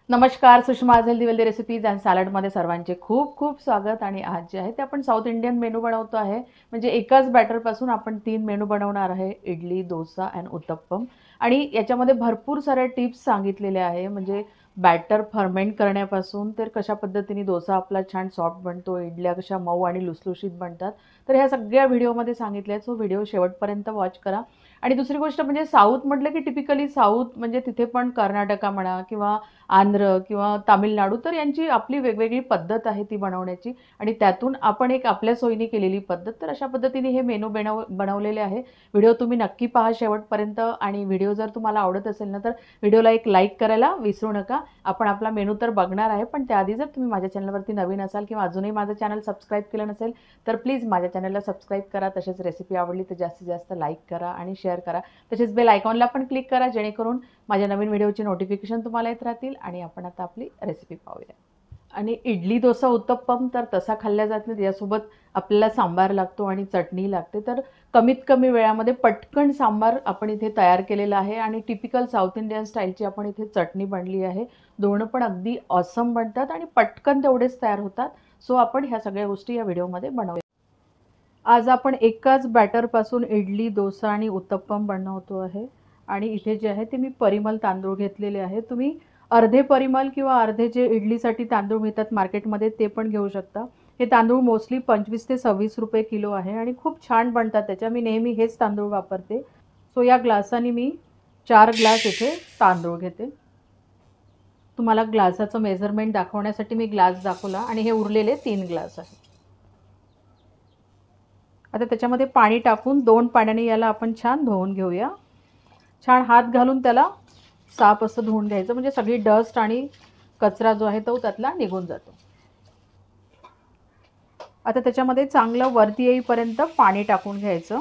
नमस्कार, सुषमा आज healthy wealthy recipes and सॅलडमध्ये सर्वांचे खूप खूप स्वागत. आणि आज जे आहे ते आपण साऊथ इंडियन मेनू बनवतो आहे. म्हणजे एकाच बॅटरपासून आपण 3 मेनू बनवणार आहे, इडली, डोसा अँड उत्तप्पम. आणि याच्यामध्ये भरपूर साऱ्या टिप्स सांगितलेल्या आहे. म्हणजे बॅटर फर्मेंट करण्यापासून तर कशा पद्धतीने डोसा आपला छान सॉफ्ट बनतो, इडल्या कशा मऊ आणि लुसलुशीत बनतात. तर ह्या सगळ्या व्हिडिओमध्ये सांगितले आहे. सो व्हिडिओ शेवटपर्यंत वॉच करा. आणि दुसरी गोष्ट म्हणजे साऊथ म्हटलं की टिपिकली साऊथ म्हणजे तिथे पण कर्नाटका म्हणा किंवा आंध्र किंवा तामिळनाडू, तर यांची आपली वेगवेगळी पद्धत आहे ती बनवण्याची. आणि त्यातून आपण एक आपल्या सोयीने केलेली पद्धत. तर अशा पद्धतीने हे मेनू बनवलेले आहे. व्हिडिओ तुम्ही नक्की पहा शेवटपर्यंत. आणि व्हिडिओ जर तुम्हाला आवडत असेल ना तर व्हिडिओला एक लाईक करायला विसरू नका. आपण आपला मेनू तर बघणार आहे, पण त्याआधी जर तुम्ही माझ्या चॅनलवरती नवीन असाल किंवा अजूनही माझं चॅनल सबस्क्राईब केलं नसेल तर प्लीज माझ्या चॅनलला सबस्क्राईब करा. तसेच रेसिपी आवडली तर जास्तीत जास्त लाईक करा आणि शेअर करा. तसेच बेल आयकॉनला पण क्लिक करा, जेणेकरून माझ्या नवीन व्हिडिओची नोटिफिकेशन तुम्हाला येत राहतील. आणि आपण आता आपली रेसिपी पाहूया. आणि इडली, डोसा, उत्तप्पम तर तसा खाल्ल्या जात नाही, त्यासोबत आपल्याला सांबार लागतो आणि चटणी लागते. तर कमीत कमी वेळामध्ये पटकन सांबार आपण इथे तयार केलेला आहे. आणि टिपिकल साऊथ इंडियन स्टाईलची आपण इथे चटणी बनली आहे. दोन पण अगदी ऑसम बनतात आणि पटकन तेवढेच तयार होतात. सो आपण ह्या सगळ्या गोष्टी या व्हिडिओमध्ये बनवूया. आज आपण एकाच बॅटरपासून इडली, डोसा आणि उत्तप्पम बनवतो आहे. आणि इथे जे आहे ते मी परिमल तांदूळ घेतलेले आहे. तुम्ही अर्धे परिमल किंवा अर्धे जे इडलीसाठी तांदूळ मिळतात मार्केटमध्ये ते पण घेऊ शकता. हे तांदूळ मोस्टली 25 ते 26 रुपये किलो आहे आणि खूप छान बनतात त्याच्या. मी नेहमी हेच तांदूळ वापरते. सो या ग्लासाने मी 4 ग्लास इथे तांदूळ घेते. तुम्हाला ग्लासाचं मेजरमेंट दाखवण्यासाठी मी ग्लास दाखवला. आणि हे उरलेले 3 ग्लास आहे. आता त्याच्यामध्ये पाणी टाकून 2 पाण्याने याला आपण छान धुवून घेऊया. छान हात घालून त्याला साफ असं धुवून घ्यायचं, म्हणजे सगळी डस्ट आणि कचरा जो आहे तो त्यातला निघून जातो. आता त्याच्यामध्ये चांगलं वरती येईपर्यंत पाणी टाकून घ्यायचं.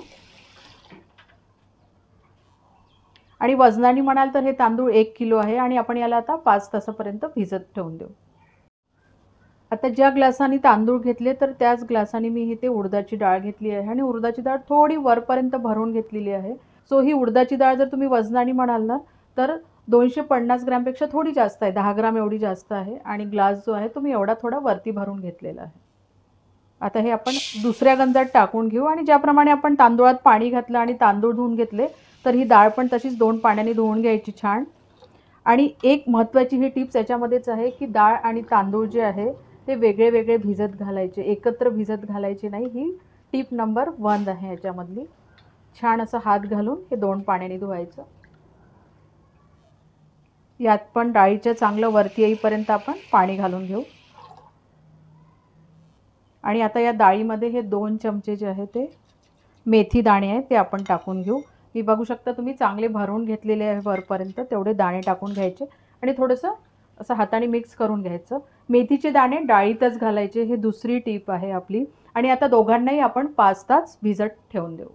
आणि वजनाने म्हणाल तर हे तांदूळ 1 किलो आहे आणि आपण याला आता 5 तासापर्यंत भिजत ठेवून देऊ. आता ज्या ग्लासाने तांदूळ घेतले तर त्याच ग्लासाने मी इथे उडदाची डाळ घेतली आहे. आणि उडदाची डाळ थोडी वरपर्यंत भरून घेतलेली आहे. सो ही उडदाची डाळ जर तुम्ही वजनाने म्हणाल ना तर 250 ग्रॅमपेक्षा थोडी जास्त आहे, 10 ग्राम एवढी जास्त आहे. आणि ग्लास जो आहे तुम्ही एवढा थोडा वरती भरून घेतलेला आहे. आता हे आपण दुसऱ्या गंजात टाकून घेऊ. आणि ज्याप्रमाणे आपण तांदूळात पाणी घातलं आणि तांदूळ धुवून घेतले तर ही डाळ पण तशीच 2 पाण्याने धुवून घ्यायची छान. आणि एक महत्त्वाची ही टिप्स याच्यामध्येच आहे की डाळ आणि तांदूळ जे आहे ते वेगळे वेगळे भिजत घालायचे, एकत्र भिजत घालायचे नाही. ही टिप नंबर 1 आहे याच्यामधली. छान असं हात घालून हे 2 पाण्याने धुवायचं. यात पण डाळीच्या चांगलं वरती येईपर्यंत आपण पाणी घालून घेऊ. आणि आता या डाळीमध्ये हे 2 चमचे जे आहे ते मेथी दाणे आहेत ते आपण टाकून घेऊ. मी बघू शकता तुम्ही चांगले भरून घेतलेले आहे वरपर्यंत, तेवढे दाणे टाकून घ्यायचे. आणि थोडंसं असं हाताने मिक्स करून घ्यायचं. मेथीचे दाणे डाळीतच घालायचे, हे दुसरी टिप आहे आपली. आणि आता दोघांनाही आपण 5 तास भिजत ठेवून देऊ.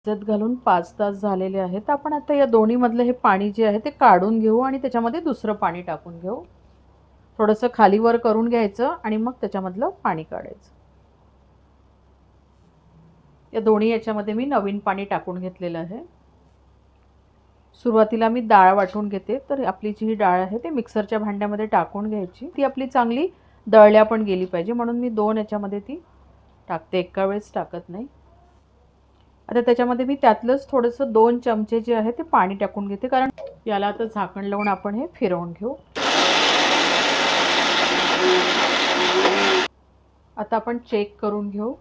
भिजत घालून 5 तास झालेले आहेत. आपण आता या दोन्हीमधलं हे पाणी जे आहे ते काढून घेऊ आणि त्याच्यामध्ये दुसरं पाणी टाकून घेऊ. थोडंसं खालीवर करून घ्यायचं आणि मग त्याच्यामधलं पाणी काढायचं. या दोन्ही याच्यामध्ये मी नवीन पाणी टाकून घेतलेलं आहे. सुरुवातीला मी डाळ वाटून घेते. तर आपली जी ही डाळ आहे ते मिक्सरच्या भांड्यामध्ये टाकून घ्यायची. ती आपली चांगली दळल्या पण गेली पाहिजे, म्हणून मी 2 याच्यामध्ये ती टाकते, एका वेळेस टाकत नाही. आता त्याच्यामध्ये मी त्यातलंच थोडंसं 2 चमचे जे आहे ते पाणी टाकून घेते, कारण याला आता झाकण लावून आपण हे फिरवून घेऊ. आता आपण चेक करून घेऊ.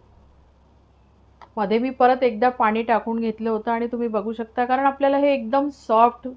मध्ये मी परत एकदा पाणी टाकून घेतलं होतं आणि तुम्ही बघू शकता, कारण आपल्याला हे एकदम सॉफ्ट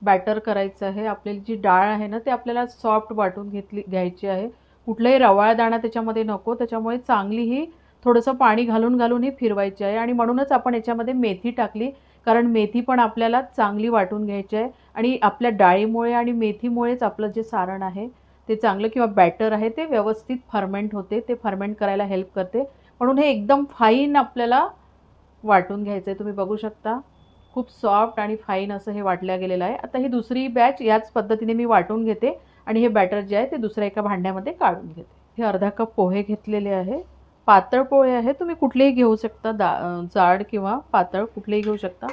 बॅटर करायचं आहे. आपली जी डाळ आहे ना ते आपल्याला सॉफ्ट वाटून घ्यायची आहे. कुठलाही रवाळ दाणा त्याच्यामध्ये नको. त्याच्यामुळे चांगली ही थोडंसं पाणी घालून घालून ही फिरवायची आहे. आणि म्हणूनच आपण याच्यामध्ये मेथी टाकली, कारण मेथी पण आपल्याला चांगली वाटून घ्यायची आहे. आणि आपल्या डाळीमुळे आणि मेथीमुळेच आपलं जे सारण आहे ते चांगलं किंवा बॅटर आहे ते व्यवस्थित फर्मेंट होते, ते फर्मेंट करायला हेल्प करते. म्हणून हे एकदम फाईन आपल्याला वाटून घ्यायचं आहे. तुम्ही बघू शकता खूप सॉफ्ट आणि फाईन असं हे वाटलं गेलेलं आहे. आता ही दुसरी बॅच याच पद्धतीने मी वाटून घेते आणि हे बॅटर जे आहे ते दुसऱ्या एका भांड्यामध्ये काढून घेते. हे अर्धा कप पोहे घेतलेले आहे. पातळ पोहे आहे, तुम्ही कुठलेही घेऊ शकता, जाड किंवा पातळ कुठलेही घेऊ शकता.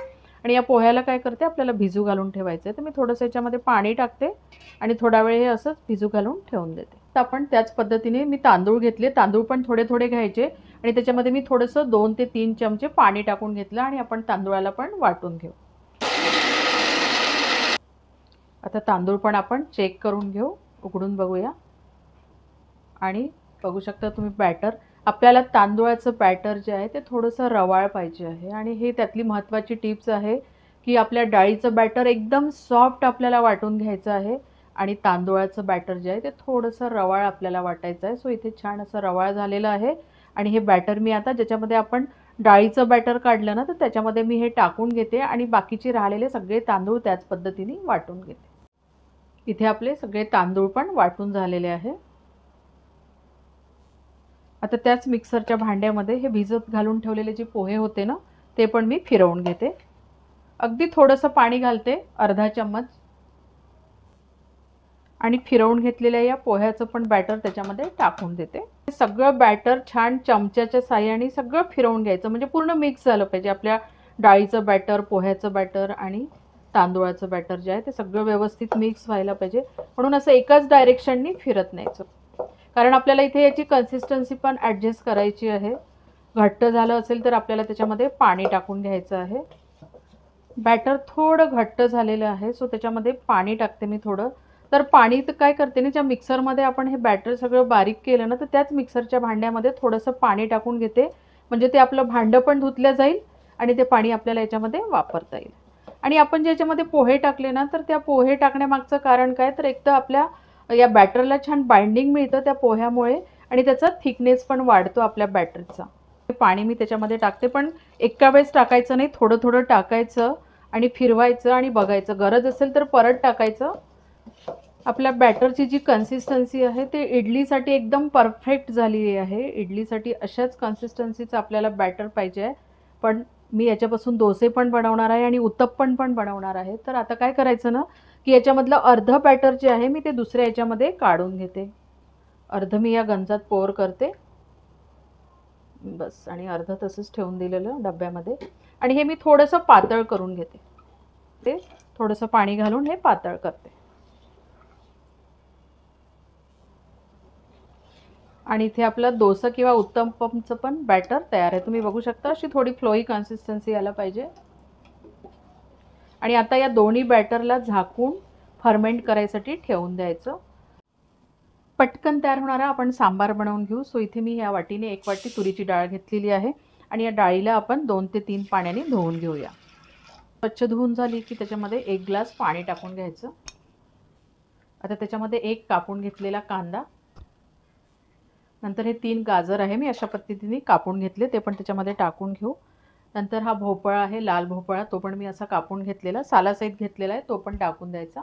आणि या पोह्याला काय करते, आपल्याला भिजू घालून ठेवायचं आहे. तर मी थोडंसं याच्यामध्ये पाणी टाकते आणि थोडा वेळ हे असंच भिजू घालून ठेवून देते. तर आपण त्याच पद्धतीने मी तांदूळ घेतले, तांदूळ पण थोडे थोडे घ्यायचे आणि त्याच्यामध्ये मी थोडंसं 2 ते 3 चमचे पाणी टाकून घेतलं आणि आपण तांदूळाला पण वाटून घेऊ. आता तांदूळ पण आपण चेक करून घेऊ, उघडून बघूया. आणि बघू शकता तुम्ही बॅटर, आपल्याला तांदूळाचं बॅटर जे आहे ते थोडंसं रवाळ पाहिजे आहे. आणि हे त्यातली महत्त्वाची टिप्स आहे की आपल्या डाळीचं बॅटर एकदम सॉफ्ट आपल्याला वाटून घ्यायचं आहे आणि तांदूळाचं बॅटर जे आहे ते थोडंसं रवाळ आपल्याला वाटायचं आहे. सो इथे छान असं रवाळ झालेलं आहे. आणि हे बॅटर मी आता ज्याच्यामध्ये आपण डाळीचं बॅटर काढलं ना, तर त्याच्यामध्ये मी हे टाकून घेते आणि बाकीचे राहिलेले सगळे तांदूळ त्याच पद्धतीने वाटून घेते. इथे आपले सगळे तांदूळ पण वाटून झालेले आहे. आता त्याच मिक्सरच्या भांड्यामध्ये हे भिजत घालून ठेवलेले जे पोहे होते ना, ते पण मी फिरवून घेते. अगदी थोडंसं पाणी घालते, अर्धा चम्मच, आणि फिरवून घेतलेल्या या पोह्याचं पण बॅटर त्याच्यामध्ये टाकून देते. सगळं बॅटर छान चमच्याच्या साहाय्याने सगळं फिरवून घ्यायचं, म्हणजे पूर्ण मिक्स झालं पाहिजे. आपल्या डाळीचं बॅटर, पोह्याचं बॅटर आणि तांदूळाचं बॅटर जे आहे ते सगळं व्यवस्थित मिक्स व्हायला पाहिजे. म्हणून असं एकाच डायरेक्शननी फिरत न्यायचं, कारण आपल्याला इथे याची कन्सिस्टन्सी पण ॲडजस्ट करायची आहे. घट्ट झालं असेल तर आपल्याला त्याच्यामध्ये पाणी टाकून घ्यायचं आहे. बॅटर थोडं घट्ट झालेलं आहे, सो त्याच्यामध्ये पाणी टाकते मी थोडं. तर पाणी तर काय करते ना, ज्या मिक्सरमध्ये आपण हे बॅटर सगळं बारीक केलं ना, तर त्याच मिक्सरच्या भांड्यामध्ये थोडंसं पाणी टाकून घेते, म्हणजे ते आपलं भांडं पण धुतलं जाईल आणि ते पाणी आपल्याला याच्यामध्ये वापरता येईल. आणि आपण ज्याच्यामध्ये पोहे टाकले ना, तर त्या पोहे टाकण्यामागचं कारण काय, तर एक तर आपल्या या बॅटरला छान बाइंडिंग मिळतं त्या पोह्यामुळे आणि त्याचा थिकनेस पण वाढतो आपल्या बॅटरचा. पाणी मी त्याच्यामध्ये टाकते, पण एका वेळेस टाकायचं नाही, थोडं थोडं टाकायचं आणि फिरवायचं आणि बघायचं. गरज असेल तर परत टाकायचं. आपल्या बॅटरची जी कन्सिस्टन्सी आहे ते इडलीसाठी एकदम परफेक्ट झाली आहे. इडलीसाठी अशाच कन्सिस्टन्सीचं आपल्याला बॅटर पाहिजे आहे. पण मी याच्यापासून डोसे पण बनवणार आहे आणि उत्तप्पम पण बनवणार आहे. तर आता काय करायचं ना, की याच्यामधलं अर्धं बॅटर जे आहे मी ते दुसऱ्या याच्यामध्ये काढून घेते. अर्धं मी या गंजात पोर करते बस, आणि अर्धं तसंच ठेवून दिलेलं डब्यामध्ये. आणि हे मी थोडंसं पातळ करून घेते, ते थोडंसं पाणी घालून हे पातळ करते. आणि इथे आपलं डोसा किंवा उत्तप्पमचं पण बॅटर तयार आहे. तुम्ही बघू शकता अशी थोडी फ्लोई कन्सिस्टन्सी यायला पाहिजे. आणि आता या दोन्ही बॅटरला झाकून फर्मेंट करायसाठी ठेवून द्यायचं. पटकन तयार होणारा आपण सांबार बनवून घेऊ. सो इथे मी या वाटीने 1 वाटी तुरीची डाळ घेतलेली आहे आणि या डाळीला आपण 2 ते 3 पाण्याने धुवून घेऊया. स्वच्छ धुवून झाली की त्याच्यामध्ये 1 ग्लास पाणी टाकून घ्यायचं. आता त्याच्यामध्ये 1 कापून घेतलेला कांदा, नंतर हे 3 गाजर आहे मी अशा पद्धतीने कापून घेतले, ते पण त्याच्यामध्ये टाकून घेऊ. नंतर हा भोपळा आहे, लाल भोपळा, तो पण मी असा कापून घेतलेला, सालासहित घेतलेला आहे, तो पण टाकून द्यायचा.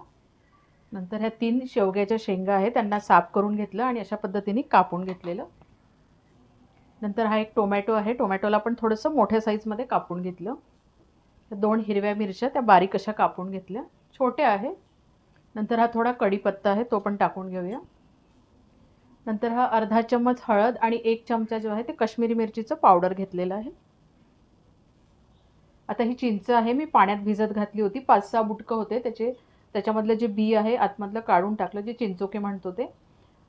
नंतर ह्या 3 शेवग्याच्या शेंगा आहेत, त्यांना साफ करून घेतलं आणि अशा पद्धतीने कापून घेतलेलं. नंतर हा एक टोमॅटो आहे, टोमॅटोला पण थोडंसं मोठ्या साईजमध्ये कापून घेतलं. 2 हिरव्या मिरच्या त्या बारीक अशा कापून घेतल्या, छोट्या आहे. नंतर हा थोडा कढीपत्ता आहे, तो पण टाकून घेऊया. नंतर हा अर्धा चम्मच हळद आणि 1 चमचा जो आहे ते काश्मीरी मिरचीचं पावडर घेतलेलं आहे. आता ही चिंच आहे, मी पाण्यात भिजत घातली होती, 5-6 बुटकं होते त्याचे. त्याच्यामधलं जे बी आहे आतमधलं काढून टाकलं, जे चिंचोके म्हणतो ते.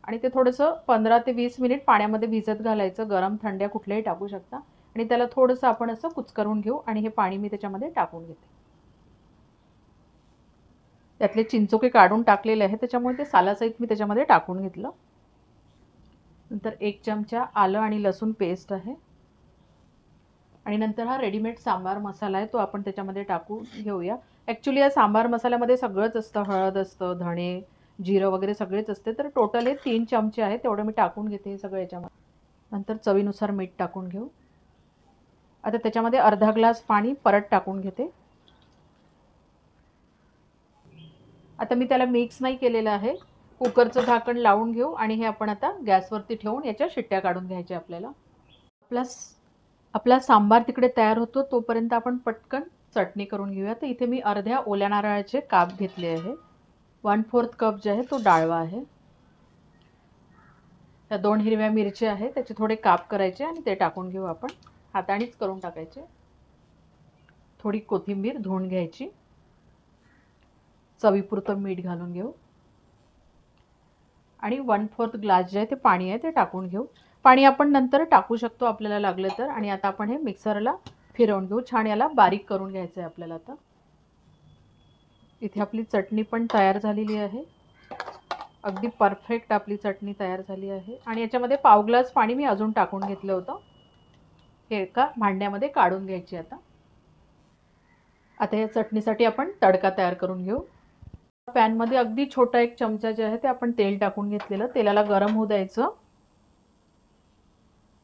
आणि ते थोडंसं 15 ते 20 मिनिट पाण्यामध्ये भिजत घालायचं. गरम थंड्या कुठल्याही टाकू शकता. आणि त्याला थोडंसं आपण असं कुचकरून घेऊ आणि हे पाणी मी त्याच्यामध्ये टाकून घेते. त्यातले चिंचोके काढून टाकलेले आहे, त्याच्यामुळे ते सालासहित मी त्याच्यामध्ये टाकून घेतलं. नंतर 1 चमचा आलं आणि लसूण पेस्ट आहे. आणि नंतर हा रेडीमेड सांबार मसाला आहे, तो आपण त्याच्यामध्ये टाकून घेऊया. ॲक्च्युली या सांबार मसाल्यामध्ये सगळंच असतं, हळद असतं, धणे, जिरं वगैरे सगळेच असते. तर टोटल हे 3 चमचे आहे, तेवढं मी टाकून घेते हे सगळं याच्यामध्ये. नंतर चवीनुसार मीठ टाकून घेऊ. आता त्याच्यामध्ये अर्धा ग्लास पाणी परत टाकून घेते. आता मी त्याला मिक्स नाही केलेलं आहे. कुकरचं झाकण लावून घेऊ आणि हे आपण आता गॅसवरती ठेवून याच्या शिट्ट्या काढून घ्यायच्या आपल्याला. आपला सांबार तिकडे तयार होतो तोपर्यंत आपण पटकन चटणी करून घेऊया. तर इथे मी अर्ध्या ओल्या नारळाचे काप घेतले आहे. 1/4 कप जे आहे तो डाळवा आहे. त्या 2 हिरव्या मिरच्या आहेत, त्याचे थोडे काप करायचे आणि ते टाकून घेऊ आपण. हातानेच करून टाकायचे. थोडी कोथिंबीर धुवून घ्यायची, चवीपुरतं मीठ घालून घेऊ आणि 1/4 ग्लास जे आहे ते पाणी आहे ते टाकून घेऊ. पाणी आपण नंतर टाकू शकतो आपल्याला लागलं तर. आणि आता आपण हे मिक्सरला फिरवून घेऊ. छान याला बारीक करून घ्यायचं आहे आपल्याला. आता इथे आपली चटणी पण तयार झालेली आहे. अगदी परफेक्ट आपली चटणी तयार झाली आहे. आणि याच्यामध्ये पाव ग्लास पाणी मी अजून टाकून घेतलं होतं. हे एका भांड्यामध्ये काढून घ्यायची. आता या चटणीसाठी आपण तडका तयार करून घेऊ. पॅनमध्ये अगदी छोटा एक चमचा जे आहे ते आपण तेल टाकून घेतलेलं. तेलाला गरम होऊ द्यायचं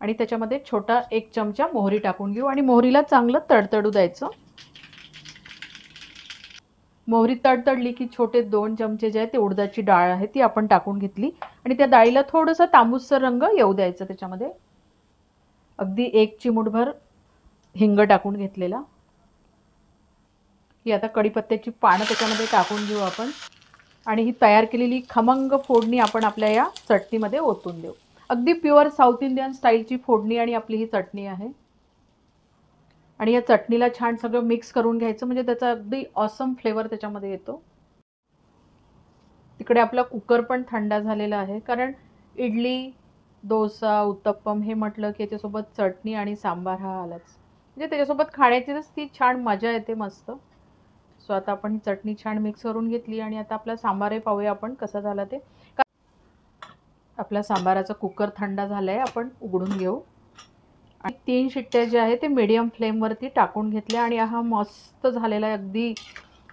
आणि त्याच्यामध्ये छोटा एक चमचा मोहरी टाकून घेऊ आणि मोहरीला चांगलं तडतडू द्यायचं. मोहरी तडतडली की छोटे 2 चमचे जे आहे ते उडदाची डाळ आहे ती आपण टाकून घेतली आणि त्या डाळीला थोडंसं तांबूसर रंग येऊ द्यायचं. त्याच्यामध्ये अगदी 1 चिमूटभर हिंग टाकून घेतलेला. ही आता कढीपत्त्याची पानं त्याच्यामध्ये टाकून घेऊ आपण आणि ही तयार केलेली खमंग फोडणी आपण आपल्या या चटणीमध्ये ओतून देऊ. अगदी प्युअर साऊथ इंडियन स्टाईलची फोडणी आणि आपली ही चटणी आहे. आणि या चटणीला छान सगळं मिक्स करून घ्यायचं म्हणजे त्याचा अगदी ऑसम फ्लेवर त्याच्यामध्ये येतो. तिकडे आपला कुकर पण थंड झालेला आहे, कारण इडली, डोसा, उत्तप्पम हे म्हटलं की याच्यासोबत चटणी आणि सांबार हा आलाच. म्हणजे त्याच्यासोबत खाण्याचीच ती छान मजा येते मस्त. सो आता आपण ही चटणी छान मिक्स करून घेतली आणि आता आपला सांबारही पाहूया आपण कसा झाला ते. आपला सांबाराचा कुकर थंड झाला आहे, आपण उघडून घेऊ. आणि 3 शिट्ट्या जे आहे ते मीडियम फ्लेमवरती टाकून घेतल्या आणि हा मस्त झालेला आहे. अगदी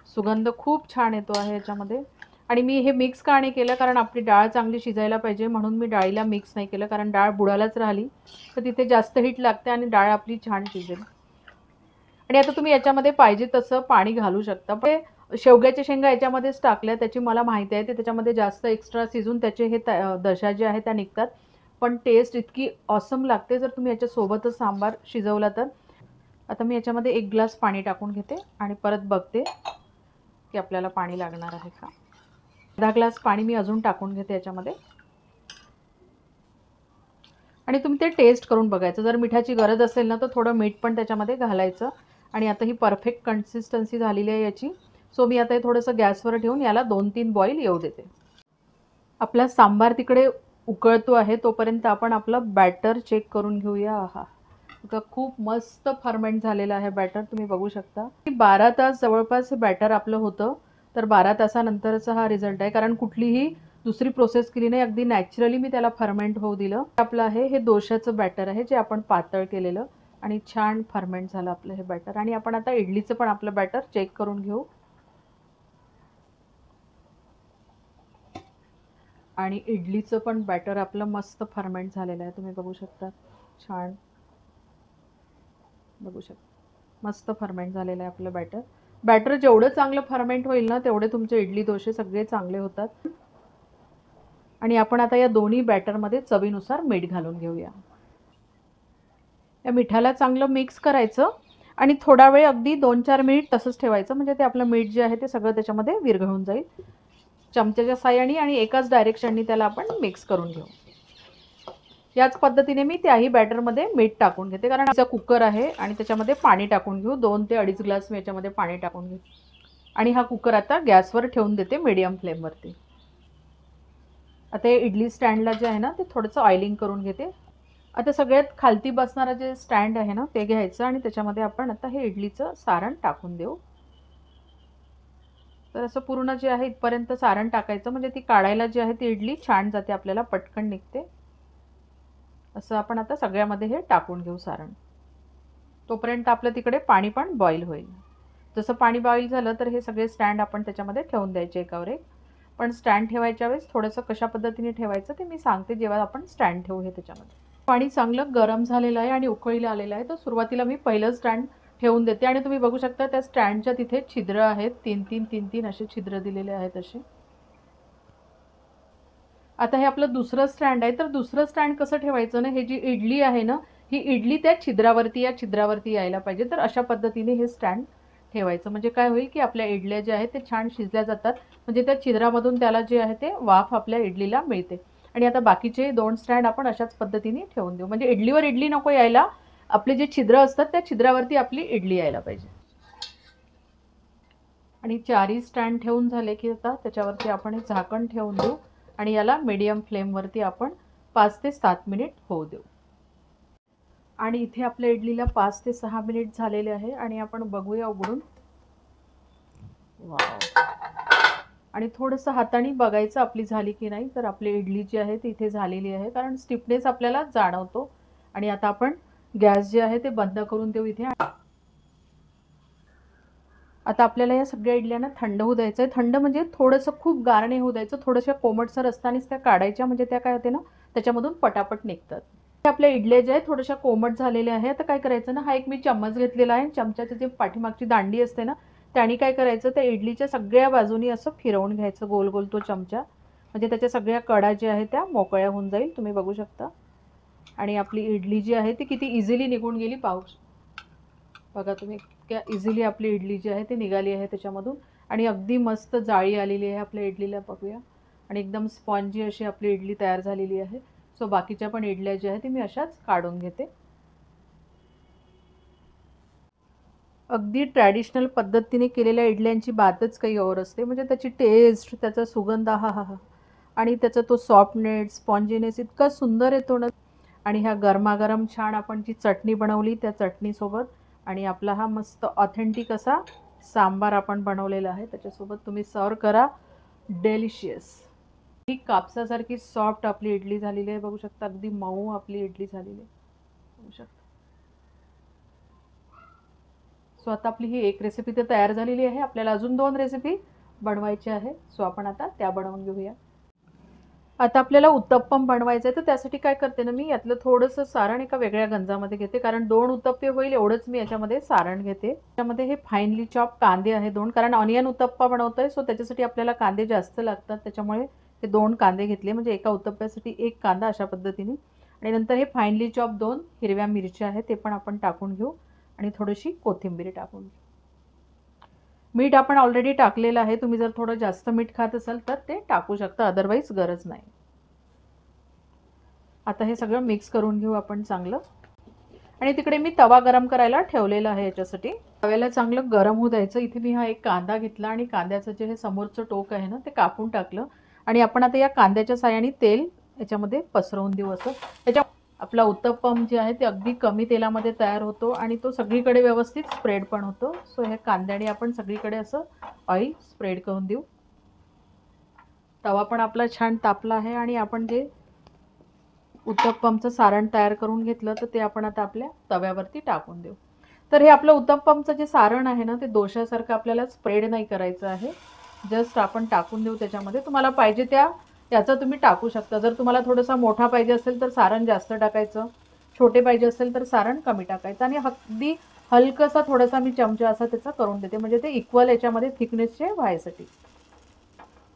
सुगंध खूप छान येतो आहे याच्यामध्ये. आणि मी हे मिक्स का नाही केलं, कारण आपली डाळ चांगली शिजायला पाहिजे म्हणून मी डाळीला मिक्स नाही केलं, कारण डाळ बुडालाच राहिली तर तिथे जास्त हीट लागते आणि डाळ आपली छान शिजेल. आणि आता तुम्ही याच्यामध्ये पाहिजे तसं पाणी घालू शकता. पण शेवग्याच्या शेंगा याच्यामध्येच टाकल्या, त्याची मला माहिती आहे ते त्याच्यामध्ये जास्त एक्स्ट्रा शिजून त्याचे हे दशा जे आहे त्या निघतात. पण टेस्ट इतकी ऑसम लागते जर तुम्ही याच्यासोबतच सांबार शिजवला तर. आता मी याच्यामध्ये 1 ग्लास पाणी टाकून घेते आणि परत बघते की आपल्याला पाणी लागणार आहे का. अर्धा ग्लास पाणी मी अजून टाकून घेते याच्यामध्ये आणि तुम्ही ते टेस्ट करून बघायचं. जर मिठाची गरज असेल ना तर थोडं मीठ पण त्याच्यामध्ये घालायचं. आणि आता ही परफेक्ट कन्सिस्टन्सी झालेली आहे याची. सो मी आता हे थोडंसं गॅसवर ठेवून याला 2-3 बॉईल येऊ देते. आपला सांबार तिकडे उकळतो आहे तोपर्यंत आपण आपलं बॅटर चेक करून घेऊया. आहा, खूप मस्त फर्मेंट झालेलं आहे बॅटर, तुम्ही बघू शकता. 12 तास जवळपास बॅटर आपलं होतं. तर 12 तासानंतरचा हा रिझल्ट आहे, कारण कुठलीही दुसरी प्रोसेस केली नाही. अगदी नॅचरली मी त्याला फर्मेंट होऊ दिलं. आपलं आहे हे डोशाचं बॅटर आहे जे आपण पातळ केलेलं आणि छान फर्मेंट झालं आपलं हे बॅटर. आणि आपण आता इडलीचं पण आपलं बॅटर चेक करून घेऊ. आणि इडलीचं पण बॅटर आपलं मस्त फर्मेंट झालेलं आहे, तुम्ही बघू शकता. छान बघू शकता, मस्त फर्मेंट झालेलं आहे आपलं बॅटर. बॅटर जेवढं चांगलं फर्मेंट होईल ना तेवढे तुमचे इडली डोसे सगळे चांगले होतात. आणि आपण आता या दोन्ही बॅटरमध्ये चवीनुसार मीठ घालून घेऊया. या मिठाला चांगलं मिक्स करायचं आणि थोडा वेळ अगदी 2-4 मिनिट तसंच ठेवायचं, म्हणजे ते आपलं मीठ जे आहे ते सगळं त्याच्यामध्ये विरघळून जाईल. चमच्याच्या साहाय्याने आणि एकाच डायरेक्शननी त्याला आपण मिक्स करून घेऊ. याच पद्धतीने मी त्याही बॅटरमध्ये मीठ टाकून घेते, कारण आमचा कुकर आहे आणि त्याच्यामध्ये पाणी टाकून घेऊ. 2 ते 2.5 ग्लास मी याच्यामध्ये पाणी टाकून घेऊ आणि हा कुकर आता गॅसवर ठेवून देते मीडियम फ्लेमवरती. आता हे इडली स्टँडला जे आहे ना ते थोडंसं ऑइलिंग करून घेते. आता सगळ्यात खालती बसणारा जे स्टँड आहे ना ते घ्यायचं आणि त्याच्यामध्ये आपण आता हे इडलीचं सारण टाकून देऊ. तर असं पूर्ण जे आहे इथपर्यंत सारण टाकायचं, म्हणजे ती काढायला जी आहे ती इडली छान जाते, आपल्याला पटकन निघते. असं आपण आता सगळ्यामध्ये हे टाकून घेऊ सारण. तोपर्यंत आपलं तिकडे पाणी पण बॉईल होईल. जसं पाणी बॉईल झालं तर हे सगळे स्टँड आपण त्याच्यामध्ये ठेवून द्यायचे एकावर एक. पण स्टँड ठेवायच्या वेळेस थोडंसं कशा पद्धतीने ठेवायचं ते मी सांगते जेव्हा आपण स्टँड ठेवू हे त्याच्यामध्ये. पाणी चांगलं गरम झालेलं आहे आणि उकळीला आलेलं आहे. तर सुरुवातीला मी पहिलं स्टँड ठेवून देते आणि तुम्ही बघू शकता त्या स्टँडच्या तिथे छिद्र आहेत. 3-3 असे छिद्र दिलेले आहेत असे. आता हे आपलं दुसरं स्टँड आहे. तर दुसरं स्टँड कसं ठेवायचं ना, हे जी इडली आहे ना ही इडली त्या छिद्रावरती या छिद्रावरती यायला पाहिजे. तर अशा पद्धतीने हे स्टँड ठेवायचं, म्हणजे काय होईल की आपल्या इडल्या ज्या आहेत ते छान शिजल्या जातात, म्हणजे त्या छिद्रामधून त्याला जे आहे ते वाफ आपल्या इडलीला मिळते. आणि आता बाकीचे 2 स्टँड आपण अशाच पद्धतीने ठेवून देऊ, म्हणजे इडलीवर इडली नको यायला, आपले जे छिद्र असतात त्या छिद्रावरती आपली इडली यायला पाहिजे. आणि चारी स्टँड ठेवून झाले की आता त्याच्यावरती आपण हे झाकण ठेवून देऊ आणि याला मीडियम फ्लेमवरती आपण 5 ते 7 मिनिट होऊ देऊ. आणि इथे आपल्या इडलीला 5 ते 6 मिनिट झालेले आहे आणि आपण बघूया उघडून. वाव. आणि थोडंसं हाताने बघायचं आपली झाली की नाही. तर आपली इडली जी आहे ती इथे झालेली आहे, कारण स्टिफनेस आपल्याला जाणवतो. आणि आता आपण गॅस जे आहे ते बंद करून देऊ इथे. आता आपल्याला या सगळ्या इडल्यांना थंड होऊ द्यायचं आहे. थंड म्हणजे थोडंसं खूप गार नाही होऊ द्यायचं, थोड्याशा कोमटसर असतानाच त्या काढायच्या, म्हणजे त्या काय होते ना त्याच्यामधून पटापट निघतात. आपल्या इडल्या ज्या आहेत थोड्याशा कोमट झालेल्या आहे. आता काय करायचं ना, हा एक मी चम्मच घेतलेला आहे. चमच्याची जी पाठीमागची दांडी असते ना, त्याने काय करायचं, त्या इडलीच्या सगळ्या बाजूनी असं फिरवून घ्यायचं गोल गोल तो चमचा, म्हणजे त्याच्या सगळ्या कडा ज्या आहेत त्या मोकळ्या होऊन जाईल. तुम्ही बघू शकता. आणि आपली इडली जी आहे ती किती इझिली निघून गेली. पाऊस बघा तुम्ही, इतक्या इझिली आपली इडली जी आहे ती निघाली आहे त्याच्यामधून. आणि अगदी मस्त जाळी आलेली आहे आपल्या इडलीला, बघूया. आणि एकदम स्पॉन्जी अशी आपली इडली तयार झालेली आहे. सो बाकीच्या पण इडल्या ज्या आहेत ती मी अशाच काढून घेते. अगदी ट्रॅडिशनल पद्धतीने केलेल्या इडल्यांची बातच काही और असते. म्हणजे त्याची टेस्ट, त्याचा सुगंध, हा हा हा, आणि त्याचा तो सॉफ्टनेस, स्पॉन्जीनेस इतका सुंदर येतो ना. आणि ह्या गरमागरम छान आपण जी चटणी बनवली त्या चटणीसोबत, आणि आपला हा मस्त ऑथेंटिक असा सांबार आपण बनवलेला आहे त्याच्यासोबत तुम्ही सर्व करा. डेलिशियस. ही कापसासारखी सॉफ्ट आपली इडली झालेली आहे, बघू शकता. अगदी मऊ आपली इडली झालेली आहे, बघू शकता. सो आता आपली ही एक रेसिपी तर तयार झालेली आहे. आपल्याला अजून 2 रेसिपी बनवायच्या आहे. सो आपण आता त्या बनवून घेऊया. आता आपल्याला उत्तप्पम बनवायचं आहे, तर त्यासाठी काय करते ना मी, यातलं थोडंसं सारण एका वेगळ्या गंजामध्ये घेते, कारण 2 उत्तप्पे होईल एवढंच मी याच्यामध्ये सारण घेते. त्यामध्ये हे फाईनली चॉप कांदे आहे 2, कारण ऑनियन उत्तप्पा बनवतोय, सो त्याच्यासाठी आपल्याला कांदे जास्त लागतात. त्याच्यामुळे हे 2 कांदे घेतले, म्हणजे एका उत्तप्प्यासाठी 1 कांदा अशा पद्धतीने. आणि नंतर हे फाईनली चॉप 2 हिरव्या मिरच्या आहेत, ते पण आपण टाकून घेऊ. आणि थोडीशी कोथिंबीर टाकून घेऊ. मीठ आपण ऑलरेडी टाकलेलं आहे. तुम्ही जर थोडं जास्त मीठ खात असाल तर ते टाकू शकता, अदरवाईज गरज नाही. आता हे सगळं मिक्स करून घेऊ आपण चांगलं. आणि तिकडे मी तवा गरम करायला ठेवलेला आहे. याच्यासाठी तव्याला चांगलं गरम होऊ द्यायचं. इथे मी हा एक कांदा घेतला आणि कांद्याचं जे हे समोरचं टोक आहे ना ते कापून टाकलं. आणि आपण आता या कांद्याच्या साहाय्याने तेल याच्यामध्ये पसरवून देऊ. असं त्याच्या आपला उत्तप्पम जे आहे ते अगदी कमी तेलामध्ये तयार होतो आणि तो सगळीकडे व्यवस्थित स्प्रेड पण होतो. सो ह्या कांद्याने आपण सगळीकडे असं ऑइल स्प्रेड करून देऊ. तवा पण आपला छान तापला आहे आणि आपण जे उत्तप्पमचं सारण तयार करून घेतलं तर ते आपण आता आपल्या तव्यावरती टाकून देऊ. तर हे आपलं उत्तप्पमचं जे सारण आहे ना ते दोशासारखं आपल्याला स्प्रेड नाही करायचं आहे. जस्ट आपण टाकून देऊ त्याच्यामध्ये. तुम्हाला पाहिजे त्या याचा तुम्ही टाकू शकता. जर तुम्हाला थोडासा मोठा पाहिजे असेल तर सारण जास्त टाकायचं, छोटे पाहिजे असेल तर सारण कमी टाकायचं. आणि अगदी हलकसा थोडासा मी चमचा असा त्याचा करून देते, म्हणजे ते इक्वल याच्यामध्ये थिकनेसचे व्हायसाठी.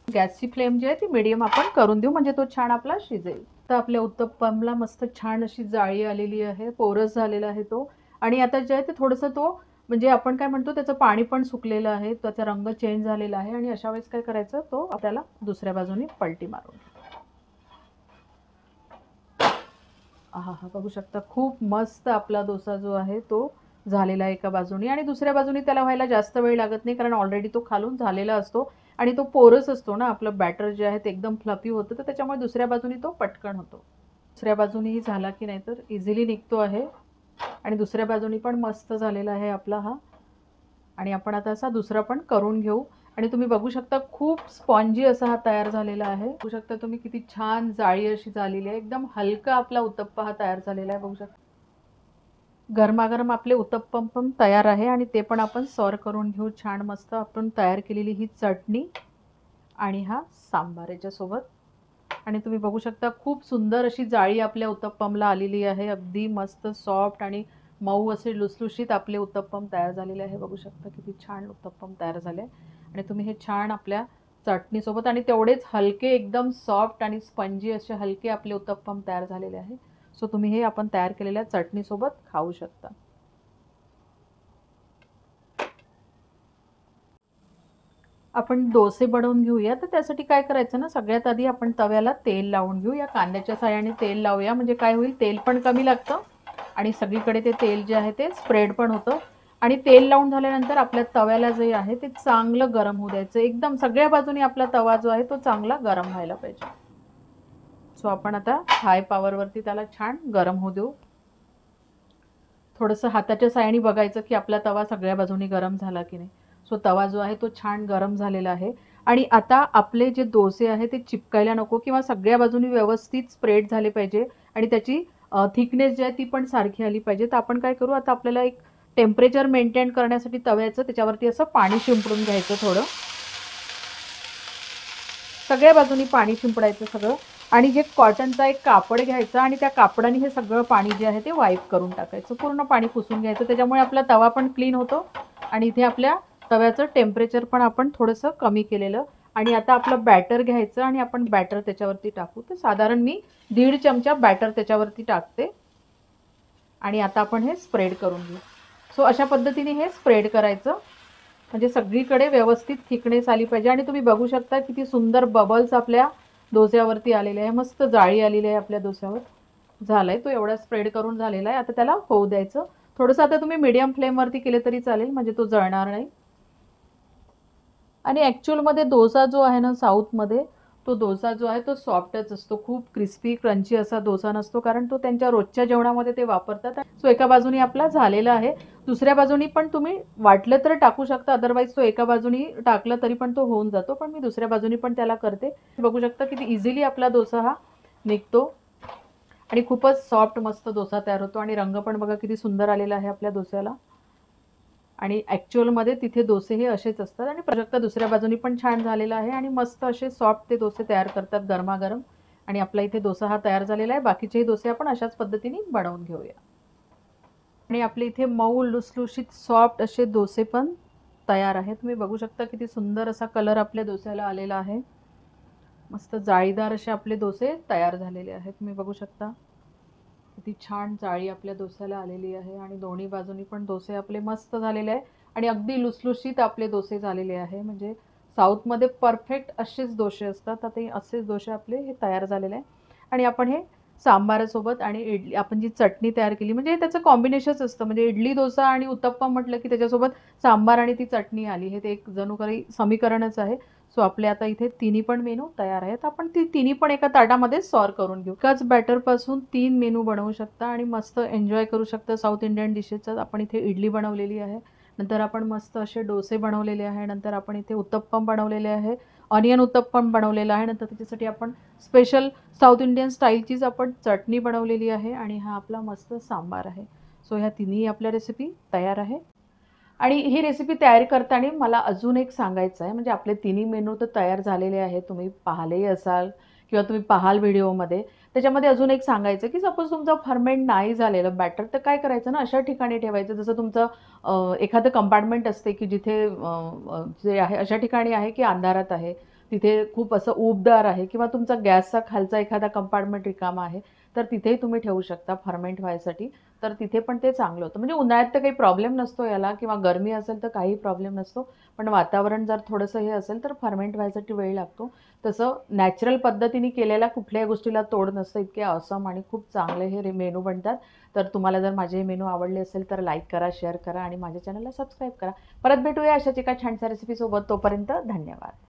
गॅसची फ्लेम जी आहे ती मीडियम आपण करून देऊ, म्हणजे तो छान आपला शिजेल. तर आपल्या उत्तप्पमला मस्त छान अशी जाळी आलेली आहे, पोरस झालेला आहे तो. आणि आता जे आहे ते थोडंसं तो म्हणजे आपण काय म्हणतो त्याचं पाणी पण सुकलेलं आहे, त्याचा रंग चेंज झालेला आहे. आणि अशा वेळेस काय करायचं, तो आपल्याला दुसऱ्या बाजूने पलटी मारून. हा हा, बघू शकता खूप मस्त आपला डोसा जो आहे तो झालेला आहे एका बाजूने. आणि दुसऱ्या बाजूने त्याला व्हायला जास्त वेळ लागत नाही, कारण ऑलरेडी तो खालून झालेला असतो आणि तो पोरस असतो ना. आपलं बॅटर जे आहे ते एकदम फ्लफी होतं, तर त्याच्यामुळे दुसऱ्या बाजूने तो पटकन होतो. दुसऱ्या बाजूनेही झाला की नाही तर इझिली निघतो आहे. आणि दुसऱ्या बाजूने पण मस्त झालेला आहे आपला हा. आणि आपण आता असा दुसरा पण करून घेऊ. आणि तुम्ही बघू शकता खूप स्पॉन्जी असा हा तयार झालेला आहे. बघू शकता तुम्ही किती छान जाळी अशी झालेली आहे. एकदम हलका आपला उत्तप्पा हा तयार झालेला आहे, बघू शकता. गरमागरम आपले उत्तप्पम पण तयार आहे आणि ते पण आपण सर्व करून घेऊ. छान मस्त आपण तयार केलेली ही चटणी आणि हा सांबार याच्यासोबत. आणि तुम्ही बघू शकता खूप सुंदर अशी जाळी आपल्या उत्तप्पमला आलेली आहे. अगदी मस्त सॉफ्ट आणि मऊ असे लुसलुशीत आपले उत्तप्पम तयार झालेले आहे. बघू शकता किती छान उत्तप्पम तयार झाले. आणि तुम्ही हे छान आपल्या चटणीसोबत, आणि तेवढेच हलके एकदम सॉफ्ट आणि स्पंजी असे हलके आपले उत्तप्पम तयार झालेले आहे. सो तुम्ही हे आपण तयार केलेल्या चटणीसोबत खाऊ शकता. आपण डोसे बनवून घेऊया. तर त्यासाठी काय करायचं ना, सगळ्यात आधी आपण तव्याला तेल लावून घेऊ. या कांद्याच्या साहाय्याने तेल लावूया, म्हणजे काय होईल, तेल पण कमी लागतं आणि सगळीकडे ते तेल जे आहे ते स्प्रेड पण होतं. आणि तेल लावून झाल्यानंतर आपल्या तव्याला जे आहे ते चांगलं गरम होऊ द्यायचं. एकदम सगळ्या बाजूनी आपला तवा जो आहे तो चांगला गरम व्हायला पाहिजे. सो आपण आता हाय पॉवरवरती त्याला छान गरम होऊ देऊ. थोडंसं हाताच्या साहाय्याने बघायचं की आपला तवा सगळ्या बाजूनी गरम झाला की नाही. सो तवा जो आहे तो छान गरम झालेला आहे. आणि आता आपले जे डोसे आहे ते चिपकायला नको किंवा सगळ्या बाजूनी व्यवस्थित स्प्रेड झाले पाहिजे आणि त्याची थिकनेस जी आहे ती पण सारखी आली पाहिजे. तर आपण काय करू, आता आपल्याला एक टेम्परेचर मेंटेन करण्यासाठी तव्याचं त्याच्यावरती असं पाणी शिंपडून घ्यायचं थोडं. सगळ्या बाजूनी पाणी शिंपडायचं सगळं. आणि जे कॉटनचा एक कापड घ्यायचा आणि त्या कापडाने हे सगळं पाणी जे आहे ते वाईप करून टाकायचं. पूर्ण पाणी पुसून घ्यायचं. त्याच्यामुळे आपला तवा पण क्लीन होतो आणि इथे आपल्या तव्याचं टेम्परेचर पण आपण थोडंसं कमी केलेलं. आणि आता आपलं बॅटर घ्यायचं आणि आपण बॅटर त्याच्यावरती टाकू. तर साधारण मी 1.5 चमचा बॅटर त्याच्यावरती टाकते. आणि आता आपण हे स्प्रेड करून घेऊ. सो अशा पद्धतीने हे स्प्रेड करायचं म्हणजे सगळीकडे व्यवस्थित थिकनेस आली पाहिजे. आणि तुम्ही बघू शकता किती सुंदर बबल्स आपल्या डोस्यावरती आलेले आहे. मस्त जाळी आलेली आहे आपल्या डोस्यावर. झालंय तो एवढा स्प्रेड करून झालेला आहे. आता त्याला होऊ द्यायचं. थोडंसं आता तुम्ही मीडियम फ्लेमवरती केले तरी चालेल म्हणजे तो जळणार नाही. आणि ॲक्च्युअलमध्ये डोसा जो आहे ना साऊथमध्ये, तो डोसा जो आहे तो सॉफ्टच असतो. खूप क्रिस्पी क्रंची असा डोसा नसतो कारण तो त्यांच्या रोजच्या जेवणामध्ये ते वापरतात. सो एका बाजूनी आपला झालेला आहे. दुसऱ्या बाजूनी पण तुम्ही वाटलं तर टाकू शकता. अदरवाईज तो एका बाजूनी टाकला तरी पण तो होऊन जातो. पण मी दुसऱ्या बाजूनी पण त्याला करते. बघू शकता किती इझिली आपला डोसा हा निघतो. आणि खूपच सॉफ्ट मस्त डोसा तयार होतो. आणि रंग पण बघा किती सुंदर आलेला आहे आपल्या डोस्याला. आणि ॲक्च्युअलमध्ये तिथे डोसे हे असेच असतात. आणि प्रोजेक्ट दुसऱ्या बाजूनी पण छान झालेला आहे. आणि मस्त असे सॉफ्ट ते डोसे तयार करतात गरमागरम. आणि आपला इथे डोसा हा तयार झालेला आहे. बाकीचेही डोसे आपण अशाच पद्धतीने बनवून घेऊया. आणि आपले इथे मऊ लुसलुशीत सॉफ्ट असे डोसे पण तयार आहेत. तुम्ही बघू शकता किती सुंदर असा कलर आपल्या डोस्याला आलेला आहे. मस्त जाळीदार असे आपले डोसे तयार झालेले आहेत. तुम्ही बघू शकता किती छान जाळी आपल्या डोस्याला आलेली आहे. आणि दोन्ही बाजूनी पण डोसे आपले मस्त झालेले आहे. आणि अगदी लुसलुशीत आपले डोसे झालेले आहे. म्हणजे साऊथमध्ये परफेक्ट असेच डोसे असतात. आता असेच डोसे आपले हे तयार झालेले आहे. आणि आपण हे सांबारासोबत आणि इडली आपण जी चटणी तयार केली म्हणजे त्याचं कॉम्बिनेशनच असतं. म्हणजे इडली डोसा आणि उत्तप्पम म्हटलं की त्याच्यासोबत सांबार आणि ती चटणी आली. हे ते एक जणू काही समीकरणच आहे. सो आपले आता इथे तिन्ही पण मेनू तयार आहेत. आपण ती तिन्ही पण एका ताटामध्ये सॉर्व करून घेऊ. एकाच बॅटरपासून 3 मेनू बनवू शकता आणि मस्त एन्जॉय करू शकता साऊथ इंडियन डिशेसचा. आपण इथे इडली बनवलेली आहे. नंतर आपण मस्त असे डोसे बनवलेले आहे. नंतर आपण इथे उत्तप्पम बनवलेले आहे. ऑनियन उत्तप्पम बनवलेला आहे. नंतर त्याच्यासाठी आपण स्पेशल साऊथ इंडियन स्टाईलचीच आपण चटणी बनवलेली आहे. आणि हा आपला मस्त सांबार आहे. सो ह्या तिन्ही आपल्या रेसिपी तयार आहे. आणि ही रेसिपी तयार करताना मला अजून एक सांगायचं आहे. म्हणजे आपले तिन्ही मेनू तर तयार झालेले आहेत. तुम्ही पाहिलेही असाल किंवा तुम्ही पाहाल व्हिडिओमध्ये. त्याच्यामध्ये अजून एक सांगायचं की सपोज तुमचं फर्मेंट नाही झालेलं बॅटर तर काय करायचं ना, अशा ठिकाणी ठेवायचं जसं तुमचं एखादं कंपार्टमेंट असते की जिथे जे आहे अशा ठिकाणी आहे की अंधारात आहे. तिथे खूप असं उबदार आहे किंवा तुमचा गॅसचा खालचा एखादा कंपार्टमेंट रिकामा आहे. तर तिथेही तुम्ही ठेवू शकता फर्मेंट व्हायसाठी. तर तिथे पण ते चांगलं होतं. म्हणजे उन्हाळ्यात तर काही प्रॉब्लेम नसतो याला किंवा गरमी असेल तर काही प्रॉब्लेम नसतो. पण वातावरण जर थोडंसं हे असेल तर फर्मेंट व्हायसाठी वेळ लागतो. तसं नॅचरल पद्धतीने केलेल्या कुठल्याही गोष्टीला तोड नसतं. इतके ऑसम आणि खूप चांगले हे मेनू बनतात. तर तुम्हाला जर माझे मेनू आवडले असेल तर लाईक करा, शेअर करा आणि माझ्या चॅनलला सबस्क्राईब करा. परत भेटूया अशाच एका छानशा रेसिपीसोबत. तोपर्यंत धन्यवाद.